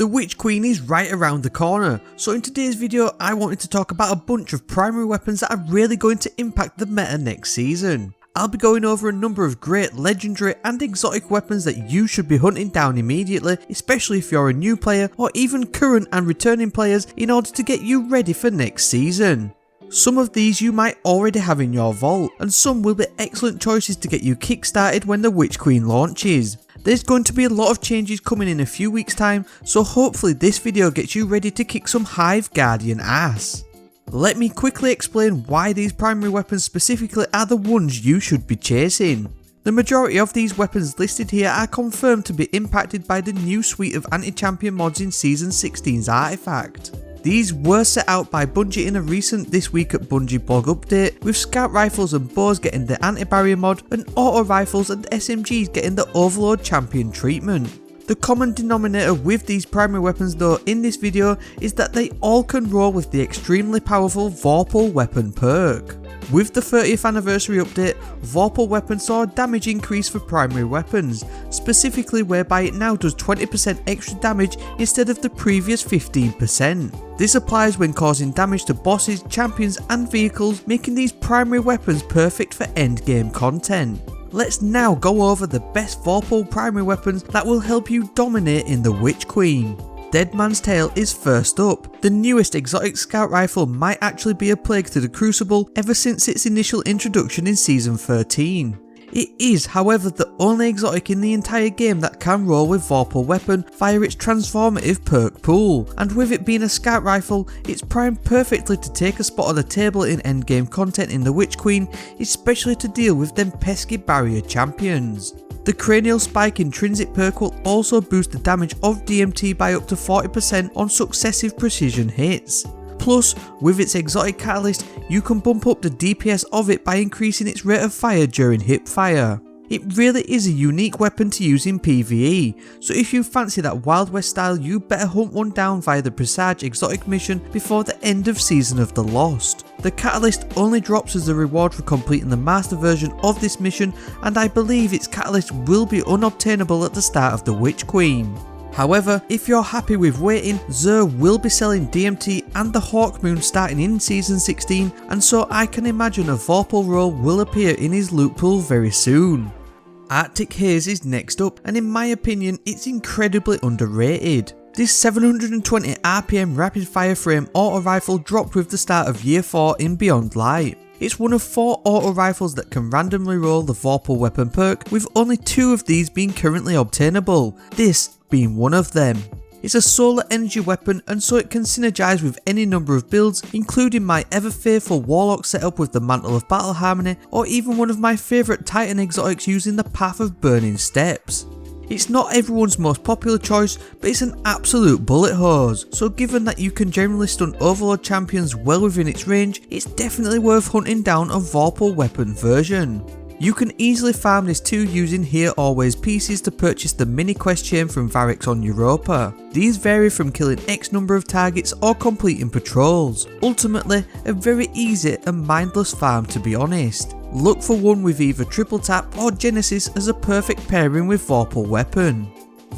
The Witch Queen is right around the corner, so in today's video I wanted to talk about a bunch of primary weapons that are really going to impact the meta next season. I'll be going over a number of great legendary and exotic weapons that you should be hunting down immediately, especially if you're a new player or even current and returning players, in order to get you ready for next season. Some of these you might already have in your vault, and some will be excellent choices to get you kickstarted when the Witch Queen launches. There's going to be a lot of changes coming in a few weeks time, so hopefully this video gets you ready to kick some Hive Guardian ass. Let me quickly explain why these primary weapons specifically are the ones you should be chasing. The majority of these weapons listed here are confirmed to be impacted by the new suite of anti-champion mods in Season 16's artifact. These were set out by Bungie in a recent This Week at Bungie blog update, with scout rifles and bows getting the anti-barrier mod and auto rifles and SMGs getting the overload champion treatment. The common denominator with these primary weapons though in this video is that they all can roll with the extremely powerful Vorpal weapon perk. With the 30th anniversary update, Vorpal weapon saw a damage increase for primary weapons, specifically whereby it now does 20% extra damage instead of the previous 15%. This applies when causing damage to bosses, champions and vehicles, making these primary weapons perfect for endgame content. Let's now go over the best Vorpal primary weapons that will help you dominate in the Witch Queen. Dead Man's Tale is first up. The newest exotic scout rifle might actually be a plague to the Crucible ever since its initial introduction in Season 13. It is, however, the only exotic in the entire game that can roll with Vorpal weapon via its transformative perk pool, and with it being a scout rifle, it's primed perfectly to take a spot on the table in endgame content in the Witch Queen, especially to deal with them pesky barrier champions. The Cranial Spike intrinsic perk will also boost the damage of DMT by up to 40% on successive precision hits. Plus, with its exotic catalyst, you can bump up the DPS of it by increasing its rate of fire during hip fire. It really is a unique weapon to use in PvE, so if you fancy that Wild West style, you better hunt one down via the Presage exotic mission before the end of Season of the Lost. The catalyst only drops as a reward for completing the master version of this mission, and I believe its catalyst will be unobtainable at the start of the Witch Queen. However, if you're happy with waiting, Xur will be selling DMT and the Hawkmoon starting in Season 16, and so I can imagine a Vorpal roll will appear in his loot pool very soon. Arctic Haze is next up, and in my opinion it's incredibly underrated. This 720 RPM rapid fire frame auto rifle dropped with the start of Year 4 in Beyond Light. It's one of 4 auto rifles that can randomly roll the Vorpal weapon perk, with only 2 of these being currently obtainable, this being one of them. It's a solar energy weapon, and so it can synergize with any number of builds, including my ever faithful Warlock setup with the Mantle of Battle Harmony, or even one of my favourite Titan exotics using the Path of Burning Steps. It's not everyone's most popular choice, but it's an absolute bullet hose, so given that you can generally stun overload champions well within its range, it's definitely worth hunting down a Vorpal weapon version. You can easily farm this too using Here Always pieces to purchase the mini quest chain from Variks on Europa. These vary from killing X number of targets or completing patrols. Ultimately, a very easy and mindless farm to be honest. Look for one with either Triple Tap or Genesis as a perfect pairing with Vorpal weapon.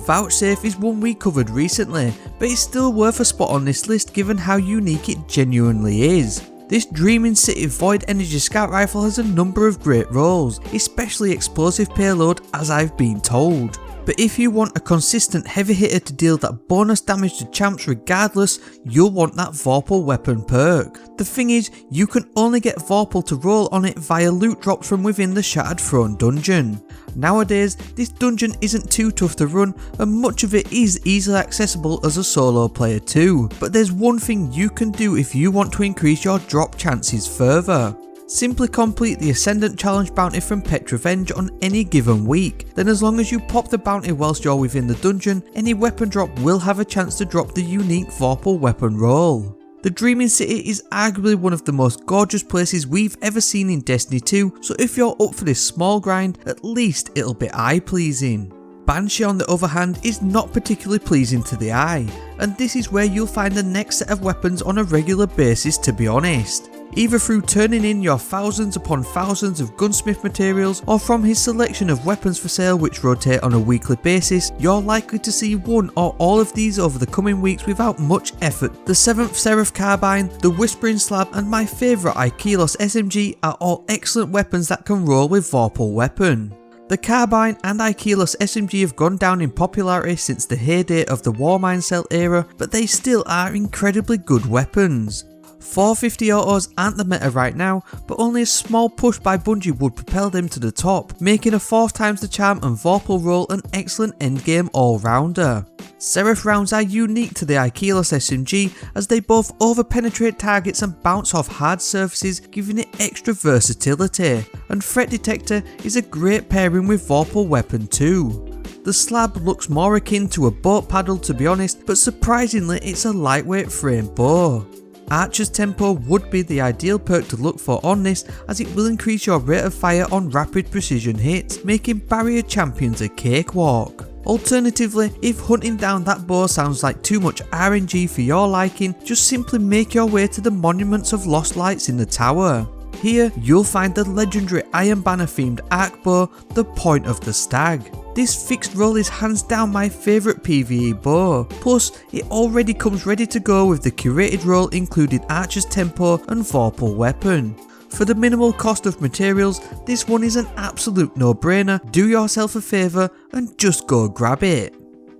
Vouchsafe is one we covered recently, but it's still worth a spot on this list given how unique it genuinely is. This Dreaming City Void Energy Scout Rifle has a number of great rolls, especially explosive payload as I've been told. But if you want a consistent heavy hitter to deal that bonus damage to champs regardless, you'll want that Vorpal weapon perk. The thing is, you can only get Vorpal to roll on it via loot drops from within the Shattered Throne dungeon. Nowadays, this dungeon isn't too tough to run, and much of it is easily accessible as a solo player too, but there's one thing you can do if you want to increase your drop chances further. Simply complete the Ascendant Challenge bounty from Pet Revenge on any given week, then as long as you pop the bounty whilst you're within the dungeon, any weapon drop will have a chance to drop the unique Vorpal weapon roll. The Dreaming City is arguably one of the most gorgeous places we've ever seen in Destiny 2, so if you're up for this small grind, at least it'll be eye pleasing. Banshee on the other hand is not particularly pleasing to the eye, and this is where you'll find the next set of weapons on a regular basis to be honest. Either through turning in your thousands upon thousands of gunsmith materials, or from his selection of weapons for sale which rotate on a weekly basis, you're likely to see one or all of these over the coming weeks without much effort. The 7th Seraph Carbine, the Whispering Slab and my favourite Aikilos SMG are all excellent weapons that can roll with Vorpal weapon. The Carbine and Aikilos SMG have gone down in popularity since the heyday of the Warmine Cell era, but they still are incredibly good weapons. 450 autos aren't the meta right now, but only a small push by Bungie would propel them to the top, making a 4th times the charm and Vorpal roll an excellent endgame all-rounder. Seraph rounds are unique to the Aikilos SMG as they both over-penetrate targets and bounce off hard surfaces, giving it extra versatility, and Threat Detector is a great pairing with Vorpal weapon too. The slab looks more akin to a boat paddle to be honest, but surprisingly it's a lightweight frame bow. Archer's Tempo would be the ideal perk to look for on this, as it will increase your rate of fire on rapid precision hits, making barrier champions a cakewalk. Alternatively, if hunting down that bow sounds like too much RNG for your liking, just simply make your way to the Monuments of Lost Lights in the tower. Here you'll find the legendary Iron Banner themed arc bow, the point of the stag. This fixed roll is hands down my favourite PvE bow, plus it already comes ready to go with the curated roll including Archer's Tempo and Vorpal weapon. For the minimal cost of materials, this one is an absolute no-brainer. Do yourself a favour and just go grab it.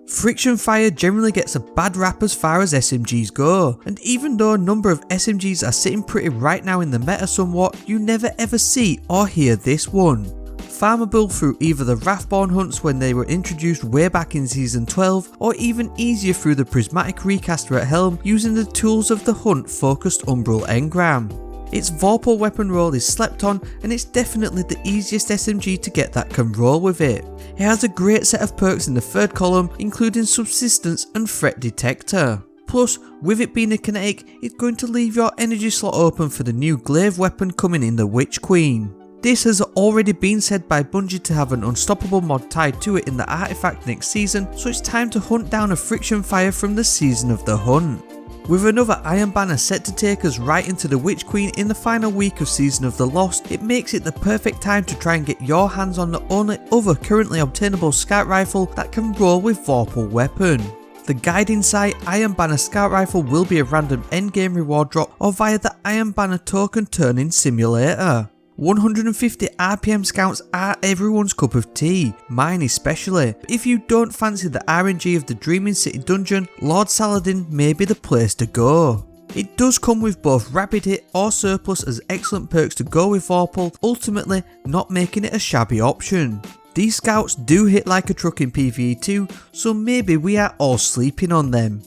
Friction fire generally gets a bad rap as far as SMGs go, and even though a number of SMGs are sitting pretty right now in the meta somewhat, you never ever see or hear this one. Farmable through either the Wrathborn hunts when they were introduced way back in season 12, or even easier through the prismatic recaster at Helm using the tools of the hunt focused Umbral engram. Its Vorpal weapon roll is slept on, and it's definitely the easiest SMG to get that can roll with it. It has a great set of perks in the 3rd column including Subsistence and Threat Detector. Plus, with it being a kinetic, it's going to leave your energy slot open for the new glaive weapon coming in the Witch Queen. This has already been said by Bungie to have an unstoppable mod tied to it in the artifact next season, so it's time to hunt down a friction fire from the season of the hunt. With another Iron Banner set to take us right into the Witch Queen in the final week of Season of the Lost, it makes it the perfect time to try and get your hands on the only other currently obtainable scout rifle that can roll with Vorpal weapon. The Guiding Sight Iron Banner Scout Rifle will be a random endgame reward drop or via the Iron Banner token turning simulator. 150 RPM scouts are everyone's cup of tea, mine especially, but if you don't fancy the RNG of the Dreaming City dungeon, Lord Saladin may be the place to go. It does come with both Rapid Hit or Surplus as excellent perks to go with Vorpal, ultimately not making it a shabby option. These scouts do hit like a truck in PvE too, so maybe we are all sleeping on them.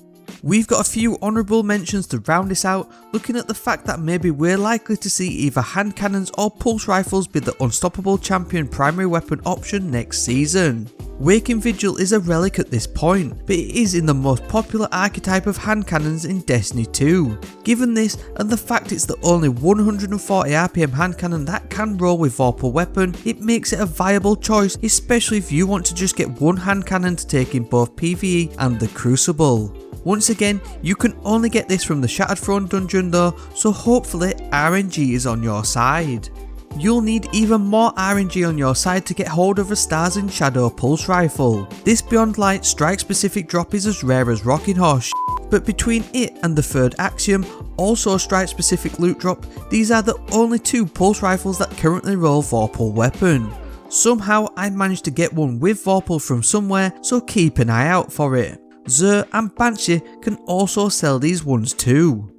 We've got a few honourable mentions to round this out, looking at the fact that maybe we're likely to see either hand cannons or pulse rifles be the unstoppable champion primary weapon option next season. Waking Vigil is a relic at this point, but it is in the most popular archetype of hand cannons in Destiny 2. Given this, and the fact it's the only 140 RPM hand cannon that can roll with Vorpal weapon, it makes it a viable choice, especially if you want to just get one hand cannon to take in both PvE and the Crucible. Once again, you can only get this from the Shattered Throne dungeon though, so hopefully RNG is on your side. You'll need even more RNG on your side to get hold of a Stars and Shadow Pulse Rifle. This Beyond Light strike specific drop is as rare as Rocking Horse but between it and the 3rd Axiom, also strike specific loot drop, these are the only 2 pulse rifles that currently roll Vorpal weapon. Somehow I managed to get one with Vorpal from somewhere, so keep an eye out for it. Xur and Banshee can also sell these ones too.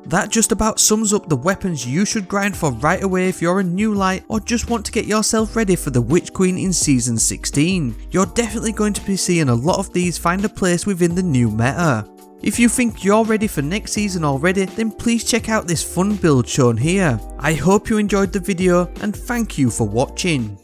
That just about sums up the weapons you should grind for right away if you're a new light or just want to get yourself ready for the Witch Queen in Season 16. You're definitely going to be seeing a lot of these find a place within the new meta. If you think you're ready for next season already, then please check out this fun build shown here. I hope you enjoyed the video and thank you for watching.